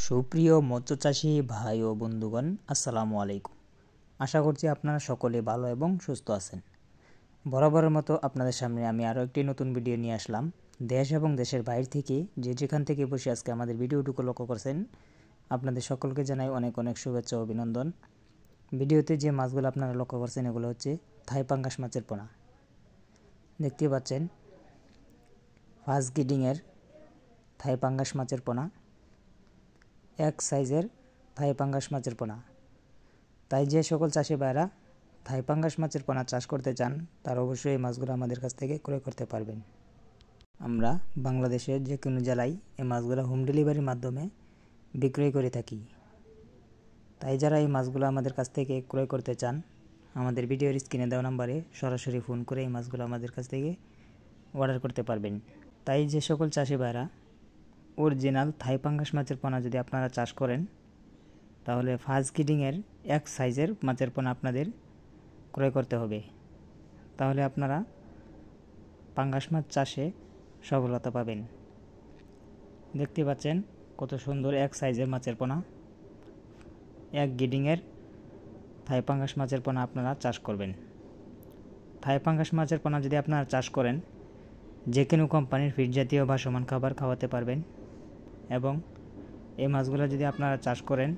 সুপ্রিয় মৎস্যচাষী ভাই ও বন্ধুগণ, আসসালামু আলাইকুম। আশা করছি আপনারা সকলে ভালো এবং সুস্থ আছেন। বরাবরের মতো আপনাদের সামনে আমি আরও একটি নতুন ভিডিও নিয়ে আসলাম। দেশ এবং দেশের বাইরে থেকে যেখান থেকে বসে আজকে আমাদের ভিডিওটুকু লক্ষ্য করছেন, আপনাদের সকলকে জানাই অনেক অনেক শুভেচ্ছা ও অভিনন্দন। ভিডিওতে যে মাছগুলো আপনারা লক্ষ্য করছেন এগুলো হচ্ছে থাই পাঙ্গাস মাছের পোনা। দেখতে পাচ্ছেন ফার্স্ট গ্রেডিংয়ের থাই পাঙ্গাস মাছের পোনা, এক সাইজের থাই পাঙ্গাস মাছের পোনা। তাই যে সকল চাষি ভাইরা থাই পাঙ্গাস মাছের পোনা চাষ করতে চান তারা অবশ্যই এই মাছগুলো আমাদের কাছ থেকে ক্রয় করতে পারবেন। আমরা বাংলাদেশের যে কোনো জেলায় এই মাছগুলো হোম ডেলিভারির মাধ্যমে বিক্রয় করে থাকি। তাই যারা এই মাছগুলো আমাদের কাছ থেকে ক্রয় করতে চান, আমাদের ভিডিওর স্ক্রিনে দেওয়া নাম্বারে সরাসরি ফোন করে এই মাছগুলো আমাদের কাছ থেকে অর্ডার করতে পারবেন। তাই যে সকল চাষি ভাইরা অরিজিনাল থাই পাঙ্গাস মাছের পোনা যদি আপনারা চাষ করেন, তাহলে ফার্স্ট গ্রেডিংয়ের এক সাইজের মাছের পোনা আপনাদের ক্রয় করতে হবে। তাহলে আপনারা পাঙ্গাস মাছ চাষে সফলতা পাবেন। দেখতে পাচ্ছেন কত সুন্দর এক সাইজের মাছের পোনা। এক গ্রেডিংয়ের থাই পাঙ্গাস মাছের পোনা আপনারা চাষ করবেন। থাই পাঙ্গাস মাছের পোনা যদি আপনারা চাষ করেন, যে কোনো কোম্পানির ফিড জাতীয় বা সমান খাবার খাওয়াতে পারবেন। এবং এই মাছগুলো যদি আপনারা চাষ করেন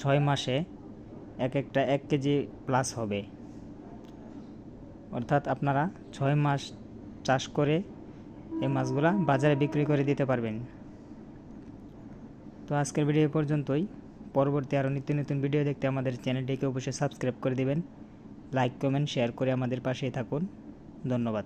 6 মাসে একটা 1 কেজি প্লাস হবে। অর্থাৎ আপনারা 6 মাস চাষ করে এই মাছগুলো বাজারে বিক্রি করে দিতে পারবেন। তো আজকের ভিডিও পর্যন্তই। পরবর্তী আরও নিত্য নতুন ভিডিও দেখতে আমাদের চ্যানেলটিকে অবশ্যই সাবস্ক্রাইব করে দিবেন। লাইক, কমেন্ট, শেয়ার করে আমাদের পাশেই থাকুন। ধন্যবাদ।